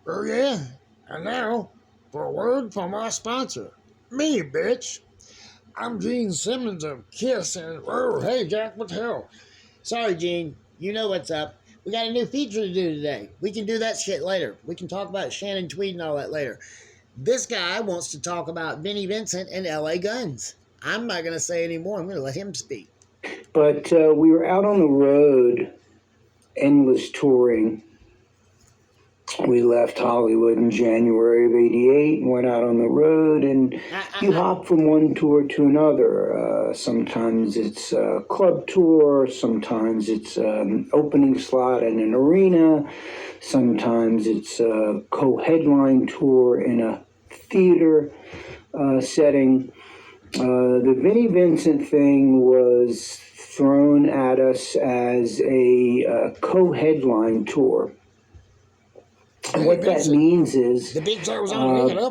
Oh, yeah. And now, for a word from our sponsor, me, bitch. I'm Gene Simmons of Kiss, and oh, hey, Jack, what the hell? Sorry, Gene. You know what's up. We got a new feature to do today. We can do that shit later. We can talk about Shannon Tweed and all that later. This guy wants to talk about Vinnie Vincent and LA Guns. I'm not going to say any more. I'm going to let him speak. But we were out on the road, endless touring. We left Hollywood in January of '88 and went out on the road, and you hop from one tour to another. Sometimes it's a club tour, sometimes it's an opening slot in an arena, sometimes it's a co-headline tour in a theater setting. The Vinnie Vincent thing was thrown at us as a co-headline tour. And what that means is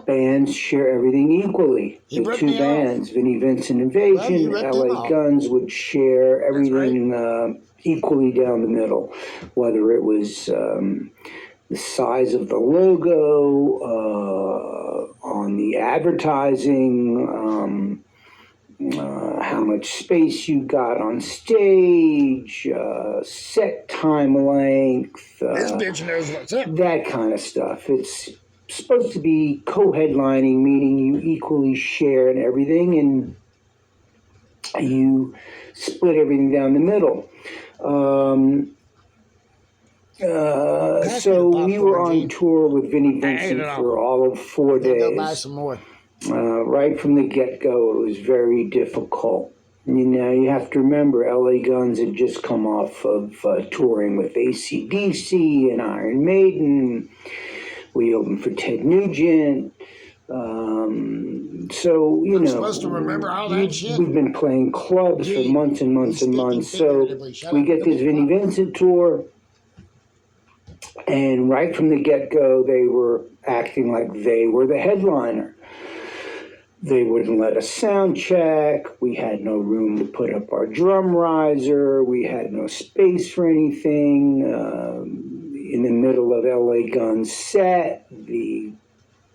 bands share everything equally. The two bands, Vinnie Vincent Invasion, LA Guns, would share everything equally down the middle, whether it was the size of the logo, on the advertising, how much space you got on stage, set time length, This bitch knows what's up. that kind of stuff. It's supposed to be co-headlining, meaning you equally share in everything and you split everything down the middle. So we were on tour with Vinnie Vincent for all of 4 days. Go buy some more. Right from the get-go, it was very difficult. You know, you have to remember, LA Guns had just come off of touring with AC/DC and Iron Maiden. We opened for Ted Nugent. So, you know, supposed to remember all that shit. We've been playing clubs for months and months and months. So we get this Vinnie Vincent tour, and right from the get-go, they were acting like they were the headliner. They wouldn't let us sound check. We had no room to put up our drum riser. We had no space for anything. In the middle of LA Guns set, the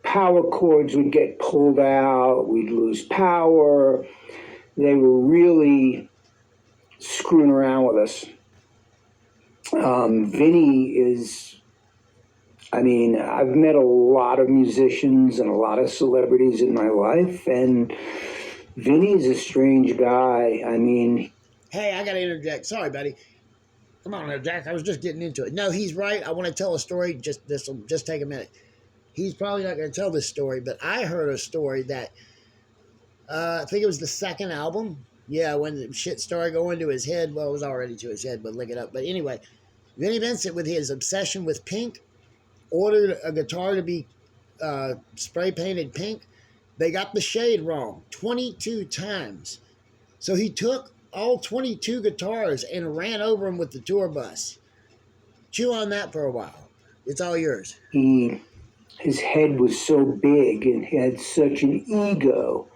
power cords would get pulled out. We'd lose power. They were really screwing around with us. Vinnie is... I mean, I've met a lot of musicians and a lot of celebrities in my life, and Vinny's a strange guy. I mean... Hey, I got to interject. Sorry, buddy. Come on there, Jack. I was just getting into it. No, he's right. I want to tell a story. This will just take a minute. He's probably not going to tell this story, but I heard a story that, I think it was the second album. Yeah, when the shit started going to his head. Well, it was already to his head, but look it up. But anyway, Vinnie Vincent, with his obsession with pink, ordered a guitar to be spray painted pink. They got the shade wrong 22 times. So he took all 22 guitars and ran over them with the tour bus. Chew on that for a while. It's all yours. His head was so big and he had such an ego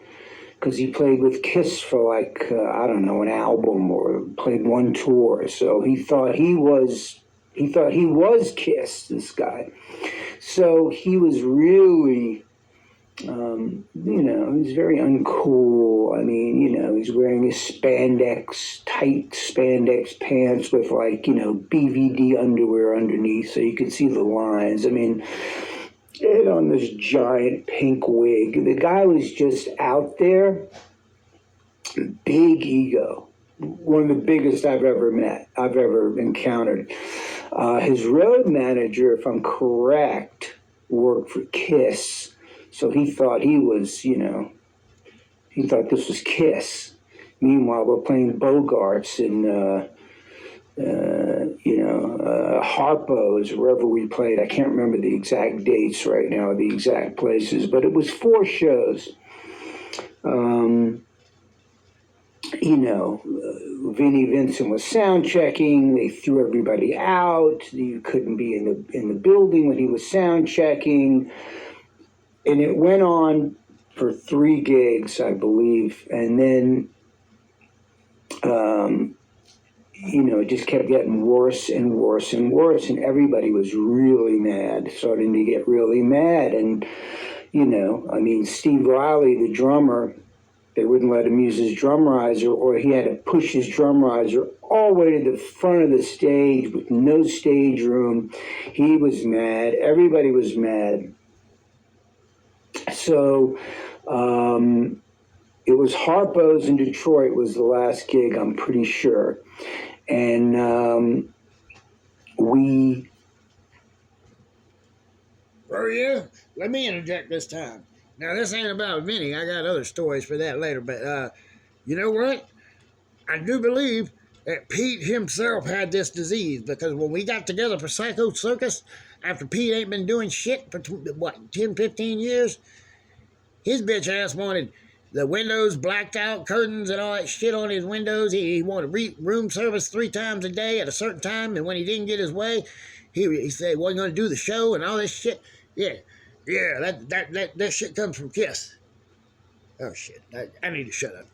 because he played with Kiss for like, I don't know, an album or played one tour. So he thought he was Kiss, this guy. So he was really, you know, he was very uncool. I mean, you know, he's wearing his tight spandex pants with like, you know, BVD underwear underneath so you could see the lines. I mean, he had on this giant pink wig. The guy was just out there, big ego. One of the biggest I've ever encountered. His road manager, if I'm correct, worked for Kiss. So he thought he thought this was Kiss. Meanwhile, we're playing Bogarts and, Harpo's, wherever we played. I can't remember the exact dates right now, the exact places, but it was 4 shows. Vinnie Vincent was sound checking. They threw everybody out. You couldn't be in the building when he was sound checking. And it went on for 3 gigs, I believe. And then it just kept getting worse and worse and worse, and everybody was really mad, starting to get really mad. And I mean, Steve Riley, the drummer, they wouldn't let him use his drum riser, or he had to push his drum riser all the way to the front of the stage with no stage room. He was mad. Everybody was mad. So it was Harpo's in Detroit was the last gig, I'm pretty sure. And we... Oh, yeah? Let me interject this time. Now, this ain't about Vinnie. I got other stories for that later. But you know what? I do believe that Pete himself had this disease, because when we got together for Psycho Circus, after Pete ain't been doing shit for, 10, 15 years, his bitch ass wanted the windows blacked out, curtains and all that shit on his windows. He wanted room service 3 times a day at a certain time, and when he didn't get his way, he said he wasn't going to do the show and all this shit. Yeah, that shit comes from Kiss. Oh, shit. I need to shut up.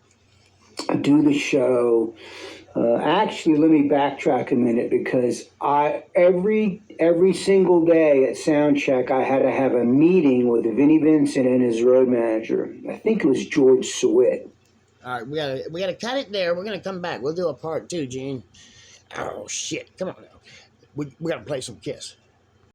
Do the show. Actually, let me backtrack a minute, because every single day at soundcheck, I had to have a meeting with Vinnie Vincent and his road manager. I think it was George Sweat. All right, we gotta cut it there. We're gonna come back. We'll do a part 2, Gene. Oh shit! Come on now. We gotta play some Kiss.